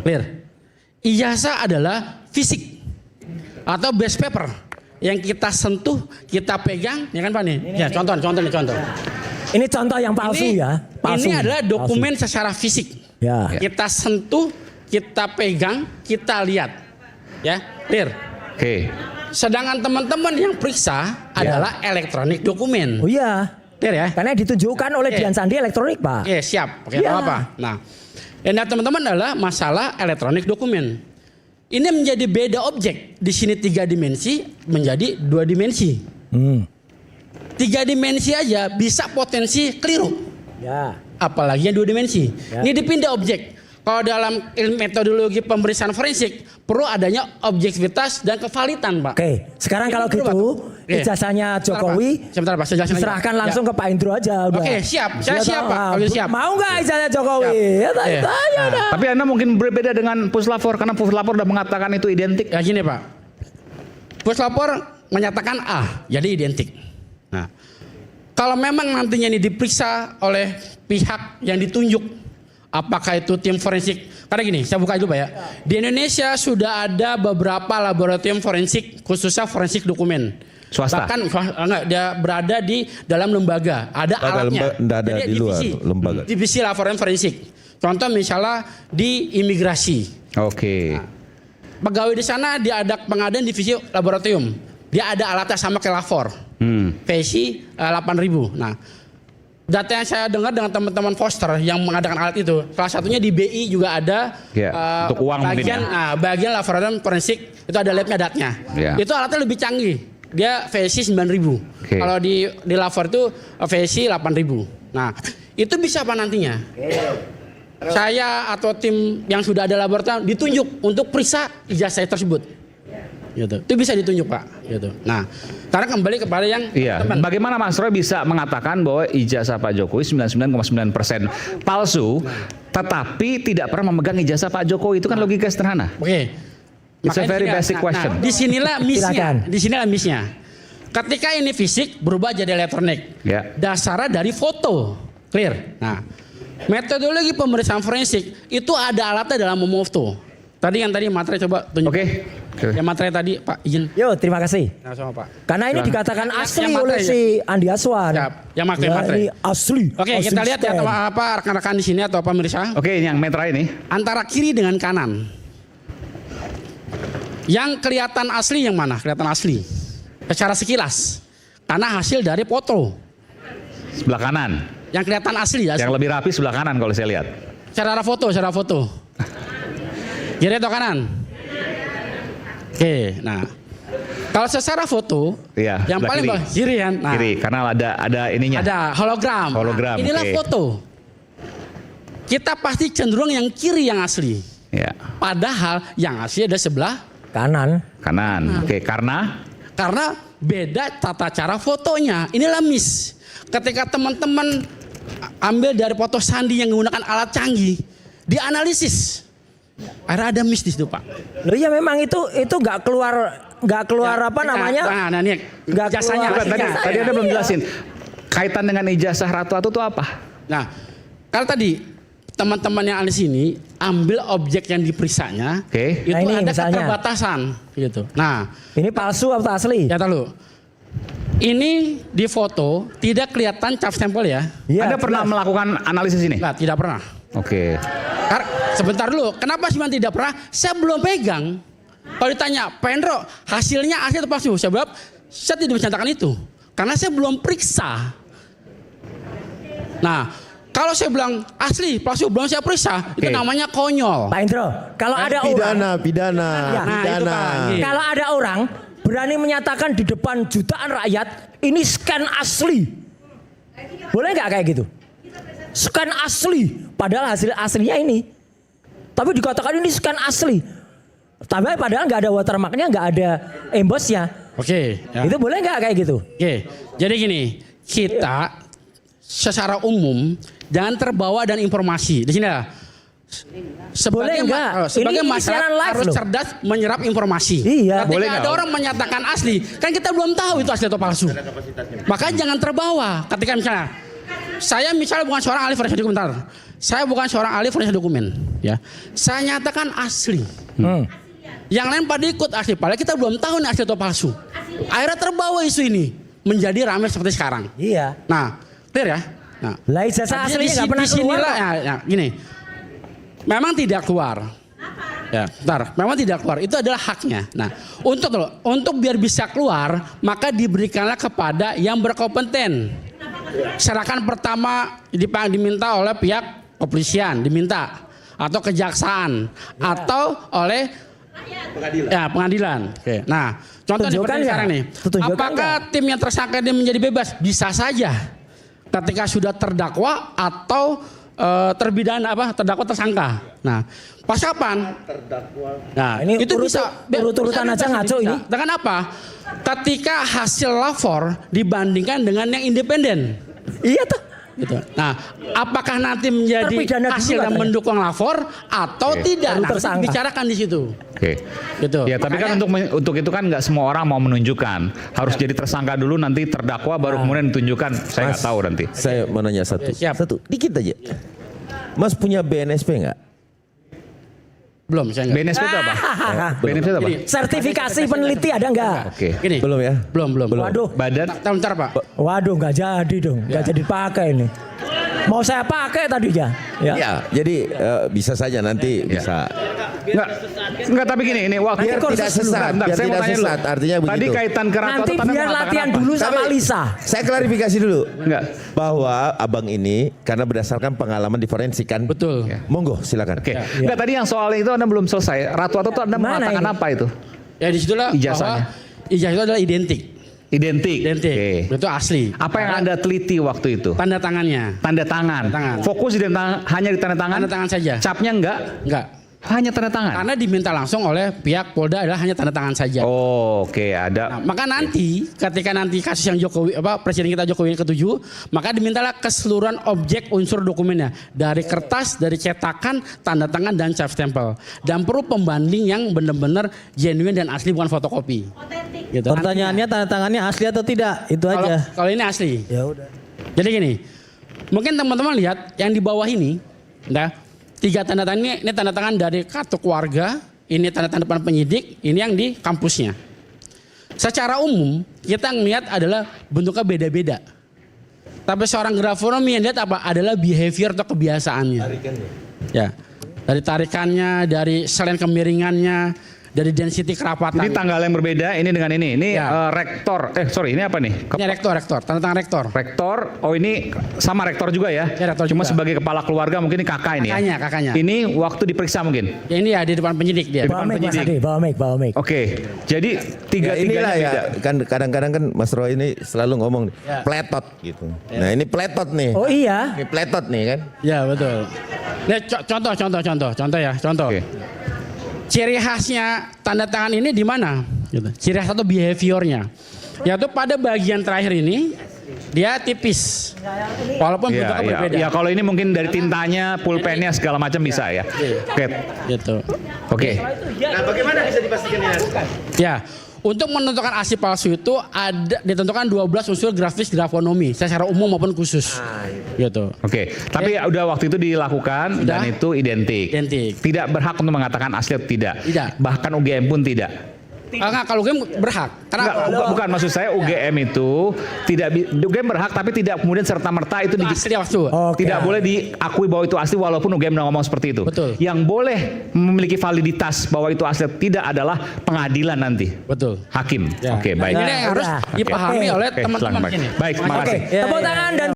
Clear? Ijazah adalah fisik atau base paper yang kita sentuh, kita pegang, ya kan Pak nih? Ya, contoh. Ini contoh yang palsu ya. Palsu. Ini adalah dokumen secara fisik. Ya. Kita sentuh, kita pegang, kita lihat. Ya, clear? Oke. Sedangkan teman-teman yang periksa adalah elektronik dokumen. Oh iya. Clear ya? Karena ditunjukkan oleh Dian Sandi elektronik, Pak. Oke, siap. Oke, apa? Nah, yang teman-teman adalah masalah elektronik dokumen. Ini menjadi beda objek. Di sini 3 dimensi menjadi 2 dimensi. 3 dimensi aja bisa potensi keliru. Ya. Apalagi yang 2 dimensi. Ya. Ini dipindah objek. Kalau dalam metodologi pemeriksaan forensik perlu adanya objektivitas dan kevalitan, Pak. Oke, sekarang kalau gitu ijazahnya Jokowi sebentar, Pak. serahkan langsung ke Pak Indro aja udah. Oke, siap. Saya siap, Pak. Kalau siap. Mau nggak ijazah Jokowi? Ya tanya dah. Tapi Anda mungkin berbeda dengan Puslapor karena Puslapor udah mengatakan itu identik. Ya gini, Pak. Puslapor menyatakan A, jadi identik. Nah, kalau memang nantinya ini diperiksa oleh pihak yang ditunjuk, apakah itu tim forensik? Karena gini, saya buka dulu Pak ya. Di Indonesia sudah ada beberapa laboratorium forensik, khususnya forensik dokumen. Swasta? Bahkan enggak, dia berada di dalam lembaga, ada alatnya. Enggak ada di luar lembaga. Divisi laporan forensik. Contoh misalnya di imigrasi. Oke. Pegawai di sana dia ada pengadaan divisi laboratorium. Dia ada alatnya sama kayak lapor. PSI 8.000. Nah, data yang saya dengar dengan teman-teman Foster yang mengadakan alat itu, salah satunya di BI juga ada untuk uang bagian, mungkin bagian laboratorium forensik itu ada labnya datanya. Itu alatnya lebih canggih. Dia VSI 9.000. Kalau di lapor itu VSI 8.000. Nah, itu bisa apa nantinya? Saya atau tim yang sudah ada laboratorium ditunjuk untuk periksa ijazah tersebut. Gitu. Itu bisa ditunjuk, Pak. Gitu. Nah, sekarang kembali kepada yang teman. Bagaimana Mas Roy bisa mengatakan bahwa ijazah Pak Jokowi 99,9% palsu, tetapi tidak pernah memegang ijazah Pak Jokowi? Itu kan logika sederhana. Oke. It's a very basic question. Disinilah miss-nya. Disinilah miss-nya. Ketika ini fisik berubah jadi elektronik. Dasarnya dari foto. Clear. Nah, metodologi pemeriksaan forensik itu ada alatnya dalam memfoto. Tadi yang materi coba tunjuk. Yang materi tadi Pak izin. Yo, terima kasih. Sama Pak. Karena ini dikatakan asli oleh si Andi Aswan. Yang materi. Asli. Oke, kita lihat ya apa rekan-rekan di sini atau pemirsa. Oke, yang metra ini. Antara kiri dengan kanan. Yang kelihatan asli yang mana? Kelihatan asli. Secara sekilas. Karena hasil dari foto. Sebelah kanan. Yang kelihatan asli. Yang lebih rapi sebelah kanan kalau saya lihat. Secara foto. Kiri atau kanan? Oke, nah. Kalau secara foto, yang paling bawah kiri kan? Nah, kiri, karena ada ininya. Ada hologram. Hologram. Inilah foto. Kita pasti cenderung yang kiri yang asli. Padahal yang asli ada sebelah kanan. Oke, karena beda tata cara fotonya. Inilah miss. Ketika teman-teman ambil dari foto Sandi yang menggunakan alat canggih, dianalisis. Ada miss di situ, Pak. Loh iya memang itu nggak keluar apa namanya? Nah, nih ijazahnya. Tadi Anda belum jelasin. Kaitan dengan ijazah Ratu Atu itu apa? Nah, kalau tadi teman-teman yang ada di sini ambil objek yang diperiksanya, itu nah, ada misalnya keterbatasan gitu. Nah, ini palsu atau asli? Ya tahu. Ini di foto tidak kelihatan cap stempel ya. Anda pernah melakukan analisis ini? Nah, tidak pernah. Oke. Sebentar dulu, kenapa sih tidak pernah? Saya belum pegang. Kalau ditanya, Pak Hendro, hasilnya asli atau palsu? Saya jawab, saya tidak mencatatkan itu. Karena saya belum periksa. Nah, kalau saya bilang asli, palsu, belum saya periksa, itu namanya konyol. Pak Hendro, kalau ada pidana. Kalau ada orang berani menyatakan di depan jutaan rakyat, ini scan asli. Boleh nggak kayak gitu? Scan asli, padahal hasil aslinya ini. Tapi dikatakan ini scan asli. Tapi padahal nggak ada watermarknya, nggak ada embossnya. Oke. Itu boleh nggak kayak gitu? Oke. Jadi gini, kita secara umum jangan terbawa dan informasi. Di sini lah. Sebagai masyarakat harus cerdas menyerap informasi. Iya. Ketika ada orang menyatakan asli, kan kita belum tahu itu asli atau palsu. Maka jangan terbawa. Ketika misalnya, saya bukan seorang ahli forensik dokumen. saya bukan seorang ahli forensik dokumen, ya. Saya nyatakan asli. Yang lain pada ikut asli, padahal kita belum tahu nih asli atau palsu. Akhirnya terbawa isu ini menjadi ramai seperti sekarang. Iya. Nah, clear ya. Nah, Lah ijazah aslinya nggak pernah keluar. ya, gini, memang tidak keluar. Ya, bentar, memang tidak keluar. Itu adalah haknya. Nah, untuk biar bisa keluar, maka diberikanlah kepada yang berkompeten. Serahkan pertama diminta oleh pihak kepolisian, diminta atau kejaksaan atau oleh pengadilan. Oke. Nah, contoh Tunjukkan seperti ya. sekarang nih. Tunjukkan Apakah tim yang tersangka ini menjadi bebas? Bisa saja. Ketika sudah terdakwa atau terdakwa tersangka. Nah, pas kapan? Nah, Ini itu bisa urut-urutan aja ngaco ini. Dengan apa? Ketika hasil lapor dibandingkan dengan yang independen. Iya tuh. Gitu. Nah, apakah nanti menjadi Terpidana dulu hasil yang katanya. mendukung lapor atau tidak? Baru Nah, itu tersangka. dibicarakan di situ. Oke. Gitu. Ya, tapi kan untuk itu kan nggak semua orang mau menunjukkan. Harus jadi tersangka dulu, nanti terdakwa baru kemudian ditunjukkan. Saya nggak tahu nanti. Saya mau nanya satu. Siap. Satu, dikit aja. Mas punya BNSP nggak? Belum, saya enggak. BNSP itu apa? BNSP itu apa? Gini, Sertifikasi peneliti ada nggak? Oke. gini. Belum ya? Belum. Waduh. Badan Bentar, Pak. Waduh, nggak jadi dong, nggak jadi pakai ini. Mau saya pakai tadinya. Ya. Ya, jadi bisa saja nanti bisa. Enggak, tapi gini, ini waktu Biar tidak sesat, Bentar, biar saya mau tidak tanya dulu. sesat, artinya Tadi begitu. kaitan ke Ratu Nanti Atau Tanda biar mengatakan latihan apa? dulu sama Tapi- Lisa. Saya klarifikasi dulu. Enggak. Bahwa abang ini karena berdasarkan pengalaman di forensik kan. Betul. Monggo silakan. Oke. Enggak, tadi yang soal itu Anda belum selesai. Ratu Atau Anda Mana mengatakan ini? apa itu? Ya disitulah Ijazahnya. bahwa ijazah itu adalah identik. Identik. Identik. Oke. Itu asli. Apa yang Anda teliti waktu itu? Tanda tangannya. Tanda tangan. Tanda tangan. Fokus di hanya di tanda tangan. Tanda tangan saja. Capnya enggak? Enggak. Hanya tanda tangan. Karena diminta langsung oleh pihak Polda adalah hanya tanda tangan saja. Oh, oke, ada. Nah, maka nanti ketika nanti kasus yang Presiden kita Jokowi yang ke-7, maka dimintalah keseluruhan objek unsur dokumennya dari kertas, dari cetakan, tanda tangan dan cap stempel. Dan perlu pembanding yang benar-benar genuine dan asli bukan fotokopi. Gitu. Pertanyaannya tanda tangannya asli atau tidak? Itu aja. Kalau ini asli. Ya udah. Jadi gini, mungkin teman-teman lihat yang di bawah ini, nah, 3 tanda tangan ini tanda tangan dari kartu keluarga, ini tanda tangan depan penyidik, ini yang di kampusnya. Secara umum kita ngelihat adalah bentuknya beda-beda. Tapi seorang grafonomi yang lihat apa adalah behavior atau kebiasaannya. Ya, dari tarikannya, dari selain kemiringannya, dari density kerapatan. Jadi tanggal yang berbeda ini dengan ini. Ini Ya. rektor. Sorry, ini apa nih? Ini rektor, tanda tangan rektor. Rektor. Oh, ini sama rektor juga ya? Ya, rektor Cuma juga. sebagai kepala keluarga mungkin ini kakak ini ya? Kakaknya. Ini waktu diperiksa mungkin? Ya ini ya di depan penyidik dia. Bawa mic Mas Ade, bawa mic. Oke. Jadi Ya, tiganya inilah ya beda. kan kadang-kadang kan Mas Roy ini selalu ngomong Ya. pletot gitu. Nah, ini pletot nih. Oh iya. Ini pletot nih kan. Ya betul. Nah, contoh ya. Oke. Ciri khasnya tanda tangan ini di mana? Gitu. Ciri khas atau behaviornya, yaitu pada bagian terakhir ini dia tipis, walaupun Iya, bentuknya iya. berbeda. Ya, kalau ini mungkin dari tintanya, pulpennya segala macam bisa ya. Oke. Gitu. Oke. Ya, untuk menentukan asli palsu itu ada ditentukan 12 unsur grafis grafonomi, secara umum maupun khusus. Gitu. Oke, tapi udah waktu itu dilakukan dan Sudah. itu identik. Identik. Tidak berhak untuk mengatakan asli atau tidak. Tidak. Bahkan UGM pun tidak. Enggak, kalau game berhak. Karena Bukan maksud saya UGM itu UGM berhak tapi tidak kemudian serta merta itu itu asli waktu. Oke. tidak boleh diakui bahwa itu asli walaupun UGM ngomong seperti itu. Betul. Yang boleh memiliki validitas bahwa itu asli atau tidak adalah pengadilan nanti. Betul. Hakim. Ya. Oke, Nah, baik. ini yang harus Udah. dipahami oleh Oke, teman-teman silakan, Pak. sini. Baik, terima Oke, kasih. tepuk tangan dan